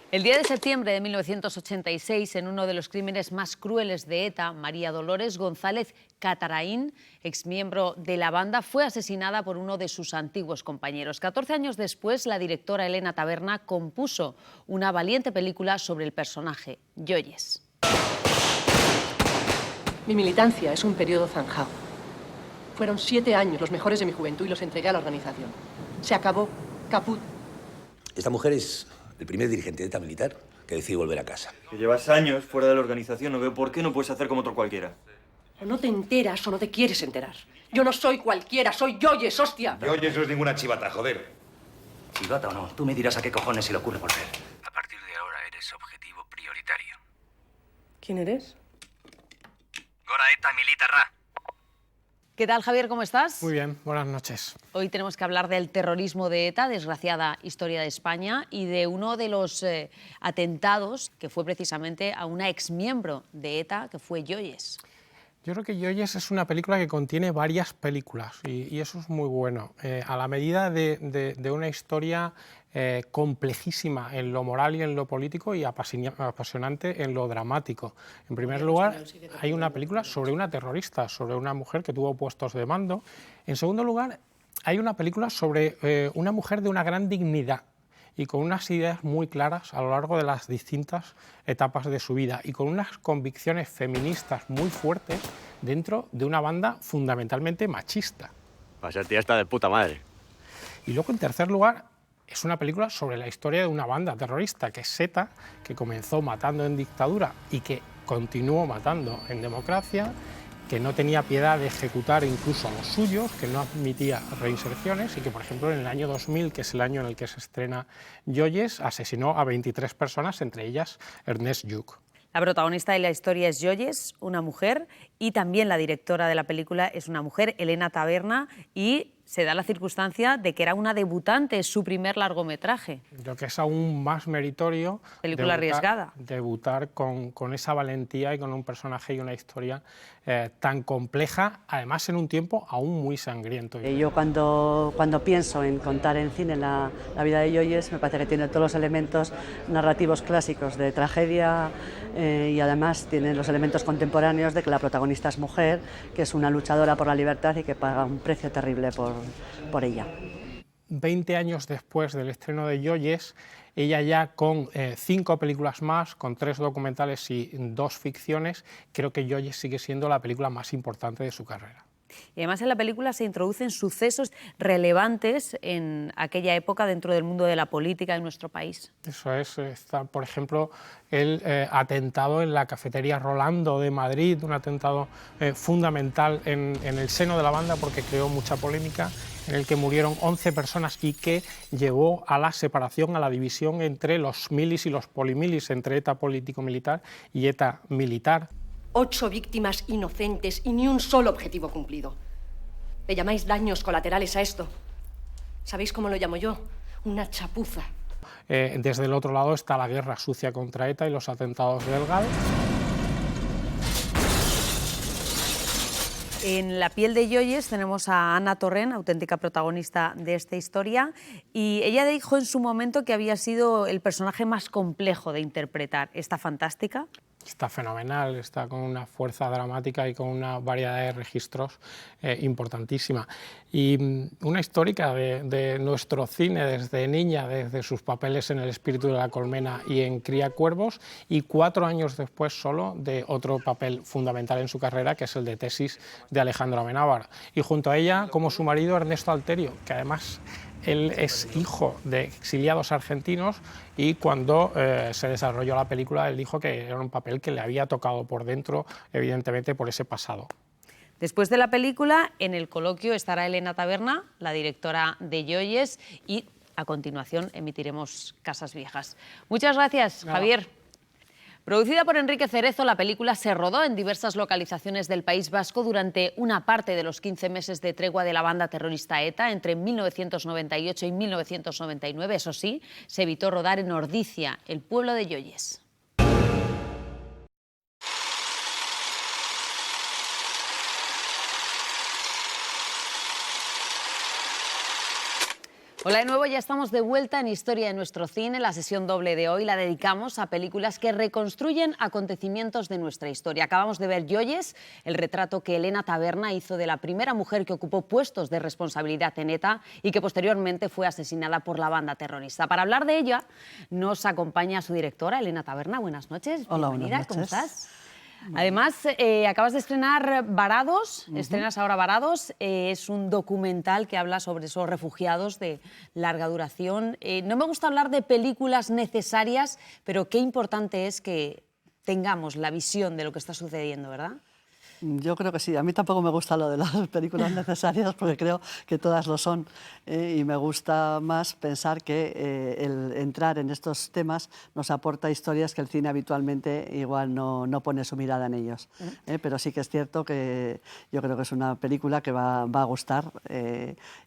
El día de septiembre de 1986, en uno de los crímenes más crueles de ETA, María Dolores González Catarain, exmiembro de la banda, fue asesinada por uno de sus antiguos compañeros. 14 años después, la directora Elena Taberna compuso una valiente película sobre el personaje, Yoyes. Mi militancia es un periodo zanjado. Fueron 7 años los mejores de mi juventud y los entregué a la organización. Se acabó. Caput. Esta mujer es el primer dirigente de ETA militar que decide volver a casa. Que llevas años fuera de la organización, no veo por qué no puedes hacer como otro cualquiera. O no te enteras o no te quieres enterar. Yo no soy cualquiera, soy Yoyes, hostia. Yoyes no es ninguna chivata, joder. Chivata o no, tú me dirás a qué cojones se le ocurre volver. A partir de ahora eres objetivo prioritario. ¿Quién eres? Gora eta militarra. ¿Qué tal, Javier? ¿Cómo estás? Muy bien, buenas noches. Hoy tenemos que hablar del terrorismo de ETA, desgraciada historia de España, y de uno de los atentados que fue precisamente a una exmiembro de ETA, que fue Yoyes. Yo creo que Yoyes es una película que contiene varias películas y eso es muy bueno. A la medida de una historia complejísima en lo moral y en lo político y apasionante en lo dramático. En primer lugar, hay una película sobre una terrorista, sobre una mujer que tuvo puestos de mando. En segundo lugar, hay una película sobre una mujer de una gran dignidad y con unas ideas muy claras a lo largo de las distintas etapas de su vida y con unas convicciones feministas muy fuertes dentro de una banda fundamentalmente machista. O sea, tía está de puta madre. Y luego, en tercer lugar, es una película sobre la historia de una banda terrorista que es ETA, que comenzó matando en dictadura y que continuó matando en democracia, que no tenía piedad de ejecutar incluso a los suyos, que no admitía reinserciones y que, por ejemplo, en el año 2000, que es el año en el que se estrena Yoyes, asesinó a 23 personas, entre ellas Ernest Lluch. La protagonista de la historia es Yoyes, una mujer, y también la directora de la película es una mujer, Elena Taberna, y se da la circunstancia de que era una debutante, su primer largometraje. Lo que es aún más meritorio, película arriesgada. Debutar con esa valentía y con un personaje y una historia tan compleja, además en un tiempo aún muy sangriento. Yo cuando pienso en contar en cine la vida de Yoyes, me parece que tiene todos los elementos narrativos clásicos de tragedia y además tiene los elementos contemporáneos de que la protagonista es mujer, que es una luchadora por la libertad y que paga un precio terrible por ella. 20 años después del estreno de Yoyes, ella ya con 5 películas más, con 3 documentales y 2 ficciones, creo que Yoyes sigue siendo la película más importante de su carrera. Y además en la película se introducen sucesos relevantes en aquella época dentro del mundo de la política en nuestro país. Eso es, está, por ejemplo, el atentado en la cafetería Rolando de Madrid, un atentado fundamental en el seno de la banda porque creó mucha polémica, en el que murieron 11 personas y que llevó a la separación, a la división entre los milis y los polimilis, entre ETA político-militar y ETA militar. 8 víctimas inocentes y ni un solo objetivo cumplido. ¿Le llamáis daños colaterales a esto? ¿Sabéis cómo lo llamo yo? Una chapuza. Desde el otro lado está la guerra sucia contra ETA y los atentados del GAL. En La piel de Yoyes tenemos a Ana Torrent, auténtica protagonista de esta historia, y ella dijo en su momento que había sido el personaje más complejo de interpretar. ¿Está fantástica? Está fenomenal, está con una fuerza dramática y con una variedad de registros importantísima. Y una histórica de nuestro cine desde niña, desde sus papeles en El espíritu de la colmena y en Cría cuervos, y 4 años después solo de otro papel fundamental en su carrera, que es el de Tesis de Alejandro Amenábar. Y junto a ella, como su marido, Ernesto Alterio, que además él es hijo de exiliados argentinos y cuando se desarrolló la película él dijo que era un papel que le había tocado por dentro, evidentemente por ese pasado. Después de la película, en el coloquio estará Elena Taberna, la directora de Yoyes, y a continuación emitiremos Casas Viejas. Muchas gracias, Javier. Producida por Enrique Cerezo, la película se rodó en diversas localizaciones del País Vasco durante una parte de los 15 meses de tregua de la banda terrorista ETA entre 1998 y 1999. Eso sí, se evitó rodar en Ordicia, el pueblo de Yoyes. Hola de nuevo, ya estamos de vuelta en Historia de nuestro cine. La sesión doble de hoy la dedicamos a películas que reconstruyen acontecimientos de nuestra historia. Acabamos de ver Joyes, el retrato que Elena Taberna hizo de la primera mujer que ocupó puestos de responsabilidad en ETA y que posteriormente fue asesinada por la banda terrorista. Para hablar de ella nos acompaña su directora, Elena Taberna. Buenas noches. Hola, bienvenida. buenas noches. ¿Cómo estás? Además, acabas de estrenar Varados, estrenas ahora Varados, es un documental que habla sobre esos refugiados de larga duración. No me gusta hablar de películas necesarias, pero qué importante es que tengamos la visión de lo que está sucediendo, ¿verdad? Yo creo que sí. A mí tampoco me gusta lo de las películas necesarias porque creo que todas lo son y me gusta más pensar que el entrar en estos temas nos aporta historias que el cine habitualmente igual no pone su mirada en ellos. Pero sí que es cierto que yo creo que es una película que va a gustar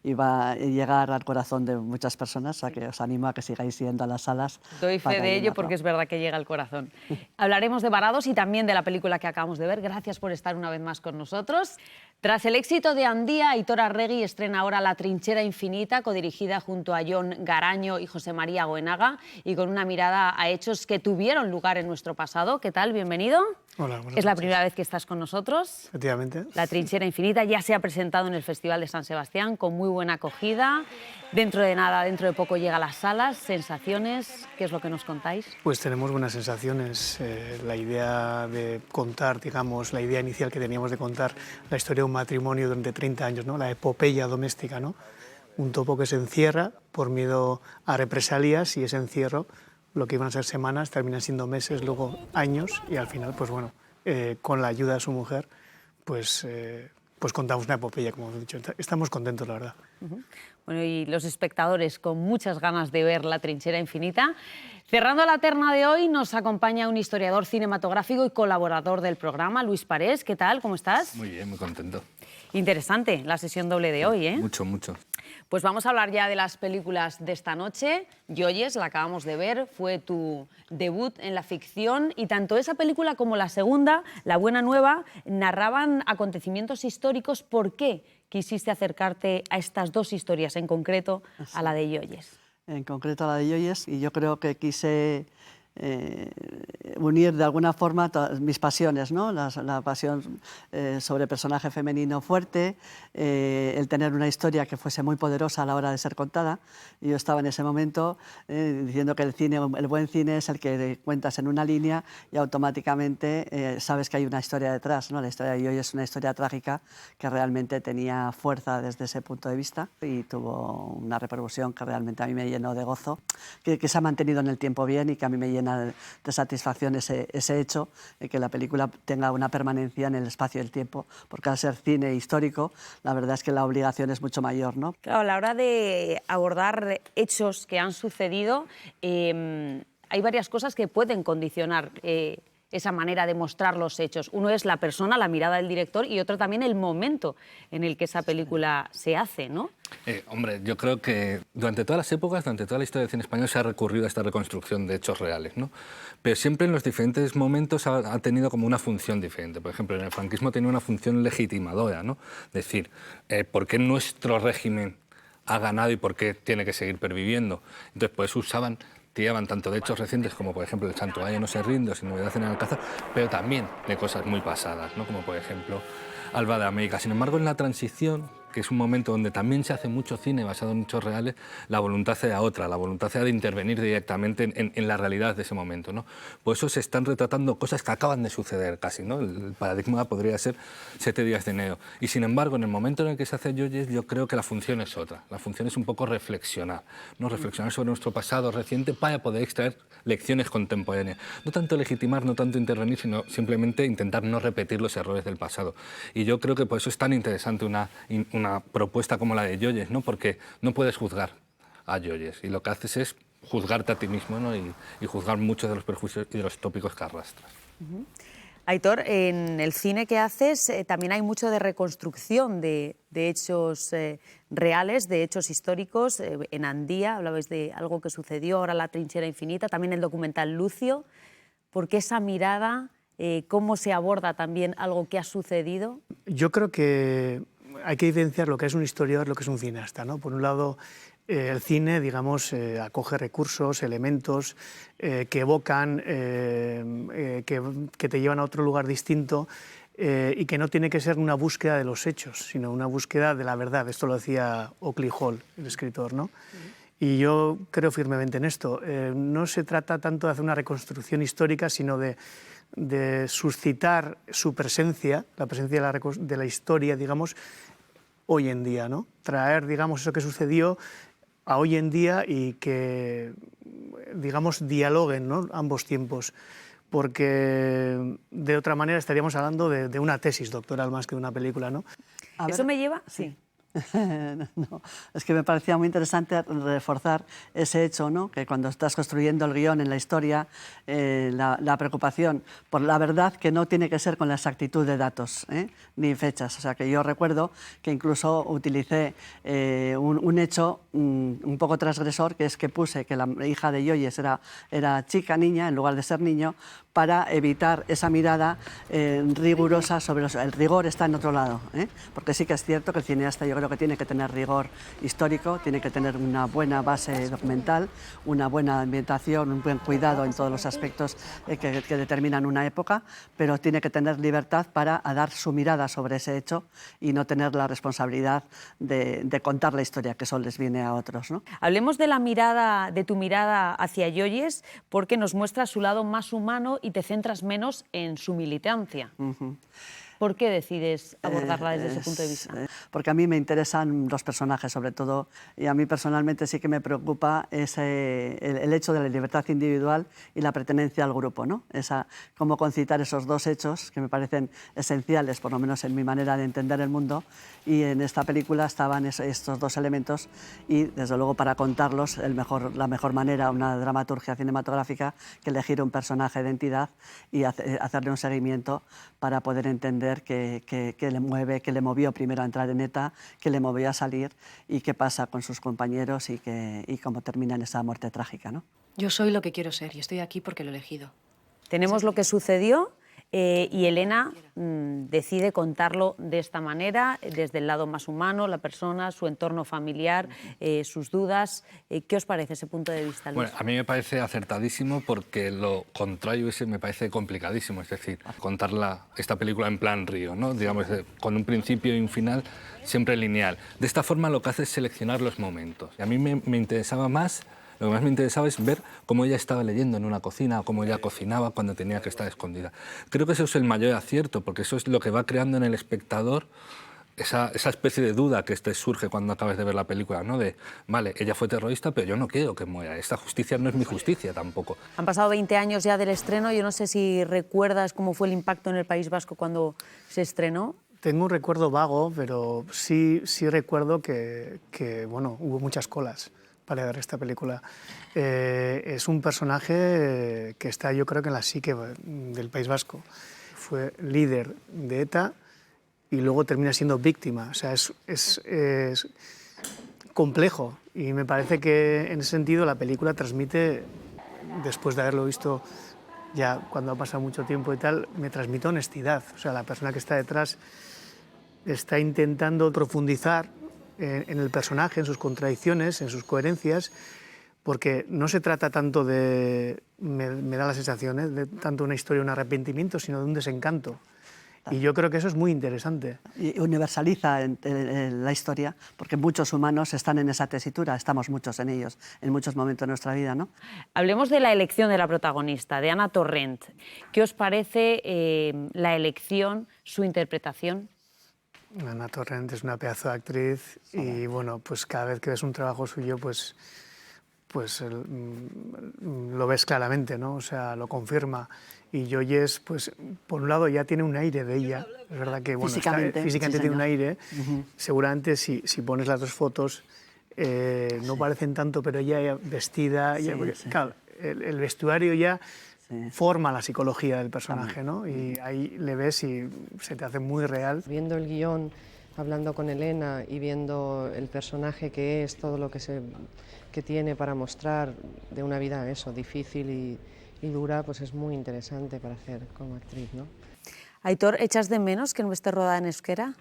y va a llegar al corazón de muchas personas, o sea que os animo a que sigáis yendo a las salas. Doy fe de ello porque es verdad que llega al corazón. Hablaremos de Varados y también de la película que acabamos de ver. Gracias por estar una vez más con nosotros. Tras el éxito de Andía, Aitor Arregui estrena ahora La trinchera infinita, codirigida junto a Jon Garaño y José María Goenaga, y con una mirada a hechos que tuvieron lugar en nuestro pasado. ¿Qué tal? Bienvenido. Hola, buenas Es la noches. primera vez que estás con nosotros. Efectivamente. La trinchera infinita ya se ha presentado en el Festival de San Sebastián con muy buena acogida. Dentro de nada, dentro de poco llega a las salas. Sensaciones, ¿qué es lo que nos contáis? Pues tenemos buenas sensaciones. La idea de contar, digamos, la idea inicial que teníamos de contar la historia de un matrimonio durante 30 años, ¿no? La epopeya doméstica, ¿no? Un topo que se encierra por miedo a represalias y ese encierro, lo que iban a ser semanas, terminan siendo meses, luego años y al final, pues bueno, con la ayuda de su mujer, pues contamos una epopeya, como hemos dicho. Estamos contentos, la verdad. Bueno, y los espectadores con muchas ganas de ver La trinchera infinita. Cerrando la terna de hoy nos acompaña un historiador cinematográfico y colaborador del programa, Luis Parés. ¿Qué tal? ¿Cómo estás? Muy bien, muy contento. Interesante la sesión doble de hoy, ¿eh? Mucho, mucho. Pues vamos a hablar ya de las películas de esta noche. Joyes, la acabamos de ver, fue tu debut en la ficción y tanto esa película como la segunda, La buena nueva, narraban acontecimientos históricos. ¿Por qué quisiste acercarte a estas dos historias, en concreto a la de Joyes? En concreto a la de Joyes, y yo creo que quise unir de alguna forma mis pasiones, ¿no? La pasión sobre personaje femenino fuerte, el tener una historia que fuese muy poderosa a la hora de ser contada. Y yo estaba en ese momento diciendo que el buen cine es el que cuentas en una línea y automáticamente sabes que hay una historia detrás, ¿no? La historia de Joyes es una historia trágica que realmente tenía fuerza desde ese punto de vista y tuvo una repercusión que realmente a mí me llenó de gozo, que se ha mantenido en el tiempo bien y que a mí me llena de satisfacción ese hecho de que la película tenga una permanencia en el espacio y el tiempo, porque al ser cine histórico, la verdad es que la obligación es mucho mayor, ¿no? Claro, a la hora de abordar hechos que han sucedido, hay varias cosas que pueden condicionar esa manera de mostrar los hechos. Uno es la persona, la mirada del director, y otro también el momento en el que esa película se hace, ¿no? Hombre, yo creo que durante todas las épocas, durante toda la historia del cine español se ha recurrido a esta reconstrucción de hechos reales, ¿no? Pero siempre en los diferentes momentos ha tenido como una función diferente. Por ejemplo, en el franquismo tenía una función legitimadora, ¿no? Es decir, ¿por qué nuestro régimen ha ganado y por qué tiene que seguir perviviendo? Entonces, pues tiraban tanto de hechos recientes como, por ejemplo, el Santuario no se rinde, Sin novedad en el Alcázar, pero también de cosas muy pasadas, ¿no? Como, por ejemplo, Alba de América. Sin embargo, en la transición, que es un momento donde también se hace mucho cine basado en hechos reales, la voluntad era otra, la voluntad era de intervenir directamente en la realidad de ese momento, ¿no? Por eso se están retratando cosas que acaban de suceder casi, ¿no? El paradigma podría ser 7 días de enero. Y sin embargo, en el momento en el que se hace Joyes, yo creo que la función es otra. La función es un poco reflexionar, ¿no? Reflexionar sobre nuestro pasado reciente para poder extraer lecciones contemporáneas. No tanto legitimar, no tanto intervenir, sino simplemente intentar no repetir los errores del pasado. Y yo creo que por eso es tan interesante una propuesta como la de Joyes, ¿no? Porque no puedes juzgar a Joyes y lo que haces es juzgarte a ti mismo, ¿no? y juzgar muchos de los prejuicios y de los tópicos que arrastras. Aitor, en el cine que haces también hay mucho de reconstrucción de hechos reales, de hechos históricos. En Andía hablabais de algo que sucedió, ahora La trinchera infinita, también el documental Lucio. ¿Por qué esa mirada? ¿Cómo se aborda también algo que ha sucedido? Yo creo que hay que diferenciar lo que es un historiador y lo que es un cineasta, ¿no? Por un lado, el cine, digamos, acoge recursos, elementos que evocan, que te llevan a otro lugar distinto y que no tiene que ser una búsqueda de los hechos, sino una búsqueda de la verdad. Esto lo decía Oakley Hall, el escritor, ¿no? Y yo creo firmemente en esto. No se trata tanto de hacer una reconstrucción histórica, sino de suscitar su presencia, la presencia de la historia, digamos, hoy en día, ¿no? Traer, digamos, eso que sucedió a hoy en día y que, digamos, dialoguen, ¿no?, ambos tiempos, porque de otra manera estaríamos hablando de una tesis doctoral más que de una película, ¿no? ¿Eso me lleva? Sí. No, es que me parecía muy interesante reforzar ese hecho, ¿no? Que cuando estás construyendo el guión en la historia, la preocupación por la verdad, que no tiene que ser con la exactitud de datos, ni fechas. O sea, que yo recuerdo que incluso utilicé un hecho un poco transgresor, que es que puse que la hija de Yoyes era chica, niña, en lugar de ser niño, para evitar esa mirada rigurosa sobre el rigor está en otro lado, porque sí que es cierto que el cineasta, yo creo que tiene que tener rigor histórico, tiene que tener una buena base documental, una buena ambientación, un buen cuidado en todos los aspectos que determinan una época, pero tiene que tener libertad para dar su mirada sobre ese hecho y no tener la responsabilidad de contar la historia, que eso les viene a otros, ¿no? Hablemos de la mirada, de tu mirada hacia Yoyes, porque nos muestra su lado más humano y te centras menos en su militancia. ¿Por qué decides abordarla desde ese punto de vista? Porque a mí me interesan los personajes, sobre todo, y a mí personalmente sí que me preocupa el hecho de la libertad individual y la pertenencia al grupo, ¿no? Cómo concitar esos dos hechos que me parecen esenciales, por lo menos en mi manera de entender el mundo, y en esta película estaban estos dos elementos y, desde luego, para contarlos, la mejor manera, una dramaturgia cinematográfica, que elegir un personaje de entidad y hacerle un seguimiento para poder entender qué le movió primero a entrar en ETA, qué le movió a salir y qué pasa con sus compañeros y cómo termina en esa muerte trágica, ¿no? Yo soy lo que quiero ser y estoy aquí porque lo he elegido. Tenemos lo que sucedió y Elena decide contarlo de esta manera, desde el lado más humano, la persona, su entorno familiar, sus dudas. ¿Qué os parece ese punto de vista, Luis? Bueno, a mí me parece acertadísimo porque lo contrario ese me parece complicadísimo, es decir, contar esta película en plan Río, ¿no? Digamos, con un principio y un final siempre lineal. De esta forma lo que hace es seleccionar los momentos. Y a mí me interesaba más. Lo que más me interesaba es ver cómo ella estaba leyendo en una cocina o cómo ella cocinaba cuando tenía que estar escondida. Creo que eso es el mayor acierto, porque eso es lo que va creando en el espectador esa especie de duda que surge cuando acabas de ver la película, ¿no? De, vale, ella fue terrorista, pero yo no quiero que muera. Esta justicia no es mi justicia tampoco. Han pasado 20 años ya del estreno. Yo no sé si recuerdas cómo fue el impacto en el País Vasco cuando se estrenó. Tengo un recuerdo vago, pero sí recuerdo que bueno, hubo muchas colas para ver esta película. Es un personaje que está, yo creo que en la psique del País Vasco. Fue líder de ETA y luego termina siendo víctima. O sea, es complejo y me parece que en ese sentido la película transmite, después de haberlo visto ya cuando ha pasado mucho tiempo y tal, me transmite honestidad. O sea, la persona que está detrás está intentando profundizar en el personaje, en sus contradicciones, en sus coherencias, porque no se trata tanto de, me da la sensación, de tanto una historia, un arrepentimiento, sino de un desencanto. Y yo creo que eso es muy interesante. Y universaliza en la historia, porque muchos humanos están en esa tesitura, estamos muchos en ellos, en muchos momentos de nuestra vida, ¿no? Hablemos de la elección de la protagonista, de Ana Torrent. ¿Qué os parece la elección, su interpretación? Ana Torrent es una pedazo de actriz y bueno, pues cada vez que ves un trabajo suyo, pues lo ves claramente, ¿no? O sea, lo confirma. Y Yoyes, pues por un lado ya tiene un aire de ella, es verdad que bueno, físicamente sí, tiene un aire. Seguramente si pones las dos fotos no parecen tanto, pero ella vestida, claro, el vestuario ya forma la psicología del personaje, ¿no? Y ahí le ves y se te hace muy real. Viendo el guión, hablando con Elena y viendo el personaje que es, todo lo que tiene para mostrar de una vida eso, difícil y dura, pues es muy interesante para hacer como actriz, ¿no? Aitor, ¿echas de menos que no esté rodada en euskera?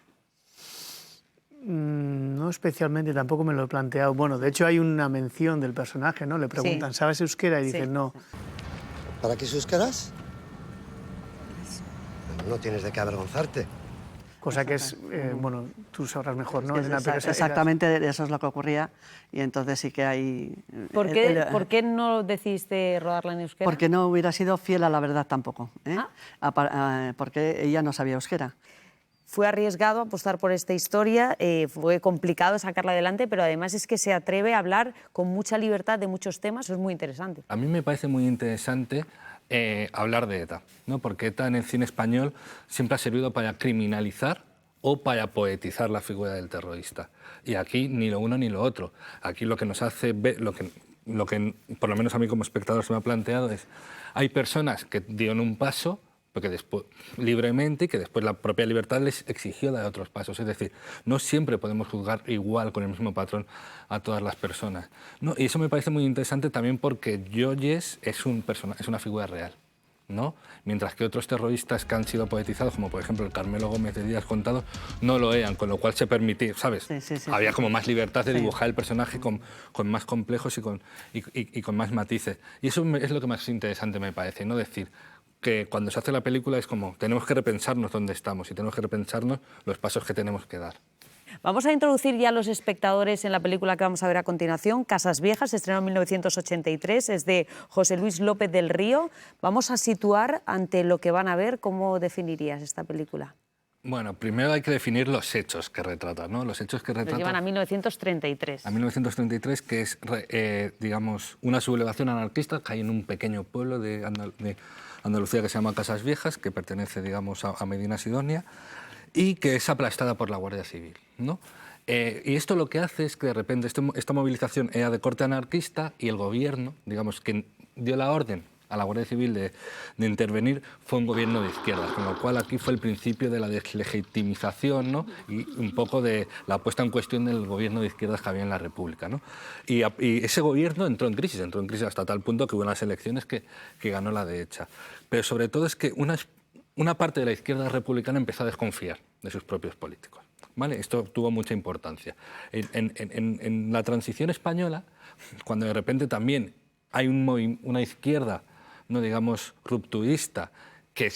No especialmente, tampoco me lo he planteado. Bueno, de hecho hay una mención del personaje, ¿no? Le preguntan, ¿sabes euskera? Y dice, no. ¿Para qué euskeras? No tienes de qué avergonzarte. Cosa que es, bueno, tú sabrás mejor, ¿no? Exactamente, eso es lo que ocurría y entonces sí que hay... ¿Por qué no decidiste rodarla en euskera? Porque no hubiera sido fiel a la verdad tampoco, porque ella no sabía euskera. Fue arriesgado apostar por esta historia, fue complicado sacarla adelante, pero además es que se atreve a hablar con mucha libertad de muchos temas, eso es muy interesante. A mí me parece muy interesante hablar de ETA, ¿no? Porque ETA en el cine español siempre ha servido para criminalizar o para poetizar la figura del terrorista. Y aquí ni lo uno ni lo otro. Aquí lo que nos hace ver, lo que por lo menos a mí como espectador se me ha planteado es, hay personas que dieron un paso porque después, libremente, y que después la propia libertad les exigió dar otros pasos. Es decir, no siempre podemos juzgar igual, con el mismo patrón, a todas las personas, ¿no? Y eso me parece muy interesante también porque Joyes es una figura real, ¿no? Mientras que otros terroristas que han sido poetizados, como por ejemplo el Carmelo Gómez de Díaz Contado, no lo eran, con lo cual se permitía, ¿sabes? Había como más libertad de dibujar el personaje con más complejos y con más matices. Y eso es lo que más interesante me parece, ¿no? Decir que cuando se hace la película es como, tenemos que repensarnos dónde estamos y tenemos que repensarnos los pasos que tenemos que dar. Vamos a introducir ya a los espectadores en la película que vamos a ver a continuación, Casas Viejas, se estrenó en 1983, es de José Luis López del Río. Vamos a situar ante lo que van a ver, ¿cómo definirías esta película? Bueno, primero hay que definir los hechos que retrata, ¿no? Los hechos que retrata... Nos llevan a 1933. A 1933, que es, digamos, una sublevación anarquista que hay en un pequeño pueblo de Andalucía que se llama Casas Viejas, que pertenece, digamos, a Medina Sidonia, y que es aplastada por la Guardia Civil, ¿no? Y esto lo que hace es que de repente esta movilización era de corte anarquista y el gobierno, digamos, que dio la orden a la Guardia Civil de intervenir, fue un gobierno de izquierdas, con lo cual aquí fue el principio de la deslegitimización, ¿no? Y un poco de la puesta en cuestión del gobierno de izquierdas que había en la República, ¿no? Y ese gobierno entró en crisis hasta tal punto que hubo unas elecciones que ganó la derecha. Pero sobre todo es que una parte de la izquierda republicana empezó a desconfiar de sus propios políticos, ¿vale? Esto tuvo mucha importancia. En la transición española, cuando de repente también hay una izquierda, no digamos rupturista, que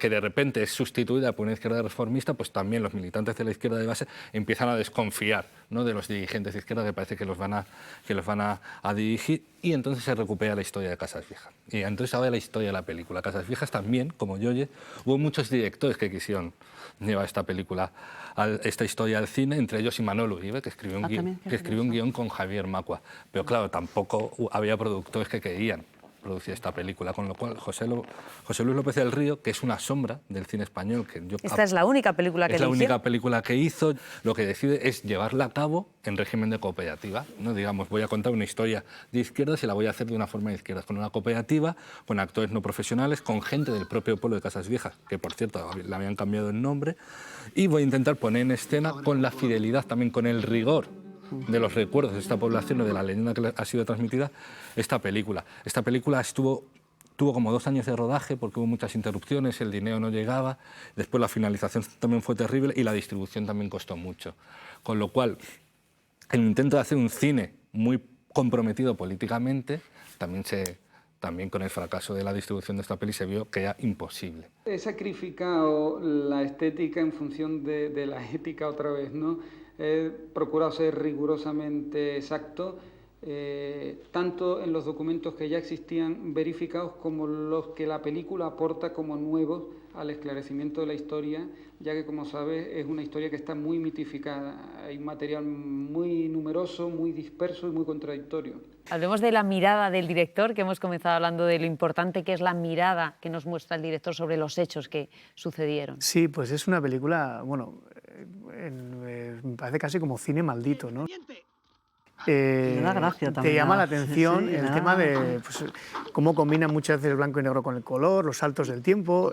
de repente es sustituida por una izquierda reformista, pues también los militantes de la izquierda de base empiezan a desconfiar, ¿no? De los dirigentes de izquierda que parece que los van a dirigir, y entonces se recupera la historia de Casas Viejas. Y entonces ahora la historia de la película. Casas Viejas también, como Joyes, hubo muchos directores que quisieron llevar esta historia al cine, entre ellos Imanol Uribe, que escribió un guión con Javier Macua. Pero claro, tampoco había productores que querían producir esta película, con lo cual José Luis López del Río, que es una sombra del cine español, Esta es la única película que es la única película que hizo, lo que decide es llevarla a cabo en régimen de cooperativa, ¿no? Digamos, voy a contar una historia de izquierdas y la voy a hacer de una forma de izquierdas, con una cooperativa, con actores no profesionales, con gente del propio pueblo de Casas Viejas, que por cierto le habían cambiado el nombre, y voy a intentar poner en escena con la fidelidad, también con el rigor de los recuerdos de esta población o de la leyenda que ha sido transmitida, esta película. Esta película tuvo como 2 años de rodaje porque hubo muchas interrupciones, el dinero no llegaba, después la finalización también fue terrible y la distribución también costó mucho. Con lo cual, el intento de hacer un cine muy comprometido políticamente, también con el fracaso de la distribución de esta peli se vio que era imposible. He sacrificado la estética en función de la ética otra vez, ¿no? He procurado ser rigurosamente exacto, tanto en los documentos que ya existían verificados como los que la película aporta como nuevos al esclarecimiento de la historia, ya que, como sabes, es una historia que está muy mitificada. Hay un material muy numeroso, muy disperso y muy contradictorio. Hablemos de la mirada del director, que hemos comenzado hablando de lo importante que es la mirada que nos muestra el director sobre los hechos que sucedieron. Sí, pues es una película, bueno, me parece casi como cine maldito, ¿no? Me da gracia también. Te llama la atención el tema de cómo combina muchas veces el blanco y negro con el color, los saltos del tiempo,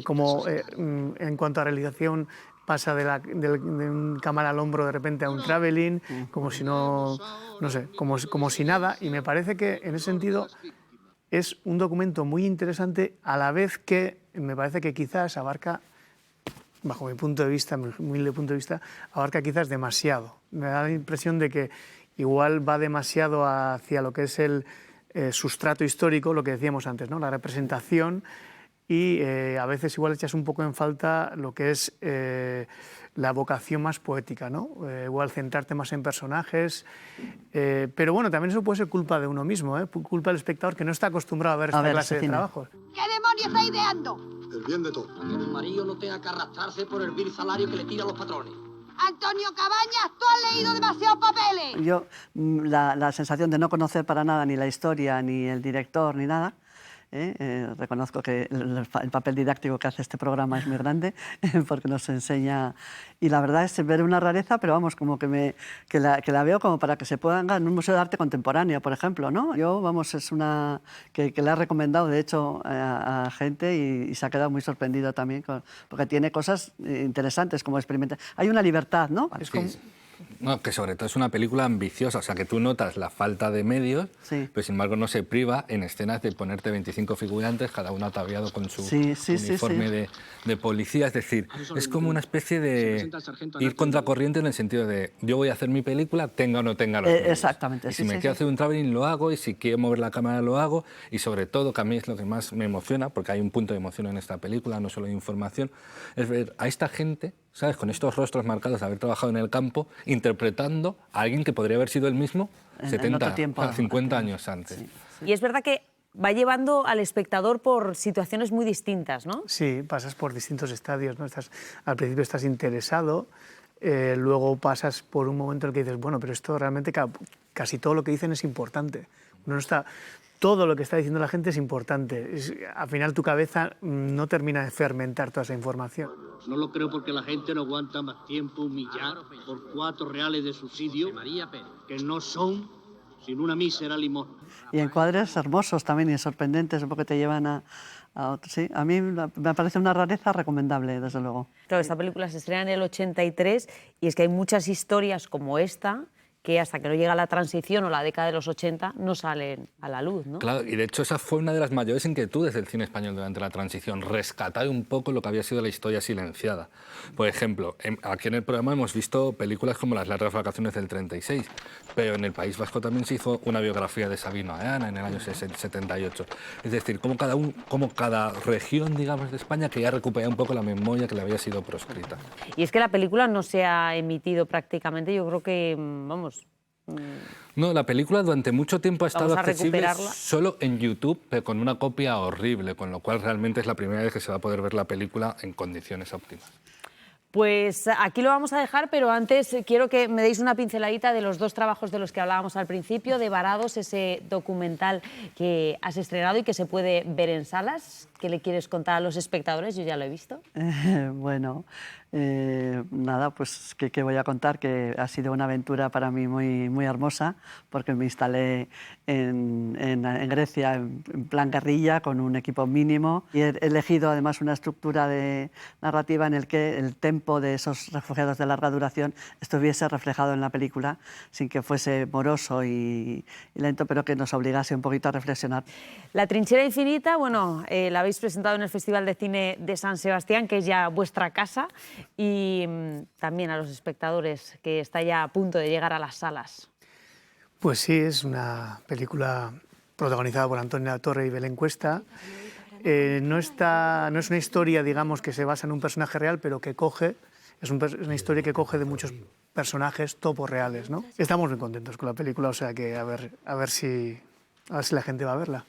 cómo en cuanto a realización pasa de un cámara al hombro de repente a un traveling, como si no sé, como si nada, y me parece que en ese sentido es un documento muy interesante a la vez que me parece que quizás abarca bajo mi punto de vista, mi humilde punto de vista, abarca quizás demasiado. Me da la impresión de que igual va demasiado hacia lo que es el sustrato histórico, lo que decíamos antes, ¿no? La representación, y a veces igual echas un poco en falta lo que es la vocación más poética, ¿no? Igual centrarte más en personajes, pero bueno, también eso puede ser culpa de uno mismo, culpa del espectador que no está acostumbrado a ver esta clase de trabajos. ¿Qué demonios está ideando? El bien de todos. Para que el marido no tenga que arrastrarse por el vil salario que le tiran los patrones. Antonio Cabañas, tú has leído demasiados papeles. Yo, la sensación de no conocer para nada ni la historia, ni el director, ni nada. Reconozco que el papel didáctico que hace este programa es muy grande porque nos enseña, y la verdad es ver una rareza, pero vamos, como que la veo como para que se ponga en un museo de arte contemporáneo, por ejemplo, ¿no? Yo, vamos, es una que le he recomendado, de hecho, a gente y se ha quedado muy sorprendido también, porque tiene cosas interesantes como experimentar. Hay una libertad, ¿no? Es como... No, que sobre todo es una película ambiciosa, o sea, que tú notas la falta de medios, pero sin embargo no se priva en escenas de ponerte 25 figurantes, cada uno ataviado con su uniforme de policía, es decir, es como una especie de ir contracorriente en el sentido de yo voy a hacer mi película, tenga o no tenga los medios. Exactamente. Y si me quiero hacer un traveling lo hago, y si quiero mover la cámara lo hago, y sobre todo, que a mí es lo que más me emociona, porque hay un punto de emoción en esta película, no solo de información, es ver a esta gente, ¿sabes?, con estos rostros marcados de haber trabajado en el campo, interpretando a alguien que podría haber sido el mismo 70, 50 años antes. Sí. Y es verdad que va llevando al espectador por situaciones muy distintas, ¿no? Sí, pasas por distintos estadios, ¿no? Al principio estás interesado, luego pasas por un momento en el que dices, bueno, pero esto realmente casi todo lo que dicen es importante. Uno no está... Todo lo que está diciendo la gente es importante. Al final tu cabeza no termina de fermentar toda esa información. No lo creo porque la gente no aguanta más tiempo humillar por 4 reales de subsidio que no son sino una mísera limosna. Y encuadres hermosos también y sorprendentes, porque te llevan a otros. Sí, a mí me parece una rareza recomendable, desde luego. Claro, esta película se estrena en el 83 y es que hay muchas historias como esta que hasta que no llega la transición o la década de los 80 no salen a la luz, ¿no? Claro, y de hecho esa fue una de las mayores inquietudes del cine español durante la transición, rescatar un poco lo que había sido la historia silenciada. Por ejemplo, aquí en el programa hemos visto películas como Las largas vacaciones del 36, pero en el País Vasco también se hizo una biografía de Sabino Arana en el año 78. Es decir, como cada región, digamos, de España quería recuperar un poco la memoria que le había sido proscrita. Y es que la película no se ha emitido prácticamente, yo creo que, vamos... No, la película durante mucho tiempo ha estado accesible solo en YouTube, pero con una copia horrible, con lo cual realmente es la primera vez que se va a poder ver la película en condiciones óptimas. Pues aquí lo vamos a dejar, pero antes quiero que me deis una pinceladita de los 2 trabajos de los que hablábamos al principio, de Varados, ese documental que has estrenado y que se puede ver en salas. ¿Qué le quieres contar a los espectadores? Yo ya lo he visto. Bueno, nada, pues ¿qué voy a contar? Que ha sido una aventura para mí muy hermosa, porque me instalé en Grecia en plan guerrilla, con un equipo mínimo, y he elegido además una estructura narrativa en el que el tempo de esos refugiados de larga duración estuviese reflejado en la película, sin que fuese moroso y lento, pero que nos obligase un poquito a reflexionar. La trinchera infinita, bueno, la habéis presentado en el Festival de Cine de San Sebastián, que es ya vuestra casa, y también a los espectadores, que está ya a punto de llegar a las salas. Pues sí, es una película protagonizada por Antonio Latorre y Belén Cuesta. No es una historia, digamos, que se basa en un personaje real, pero que coge, es una historia que coge de muchos personajes topos reales, ¿no? Estamos muy contentos con la película, o sea que a ver si la gente va a verla.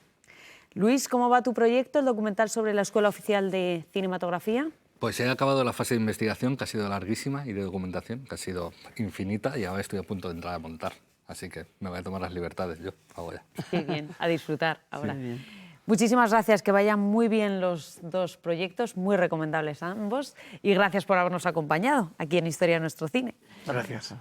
Luis, ¿cómo va tu proyecto, el documental sobre la Escuela Oficial de Cinematografía? Pues he acabado la fase de investigación, que ha sido larguísima, y de documentación, que ha sido infinita, y ahora estoy a punto de entrar a montar. Así que me voy a tomar las libertades yo, ahora. Qué bien, a disfrutar ahora. Sí, bien. Muchísimas gracias, que vayan muy bien los 2 proyectos, muy recomendables ambos, y gracias por habernos acompañado aquí en Historia de Nuestro Cine. Gracias.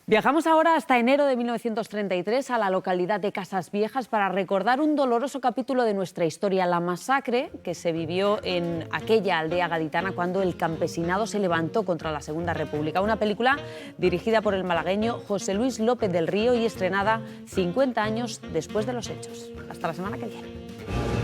Viajamos ahora hasta enero de 1933 a la localidad de Casas Viejas para recordar un doloroso capítulo de nuestra historia, la masacre que se vivió en aquella aldea gaditana cuando el campesinado se levantó contra la Segunda República. Una película dirigida por el malagueño José Luis López del Río y estrenada 50 años después de los hechos. Hasta la semana que viene.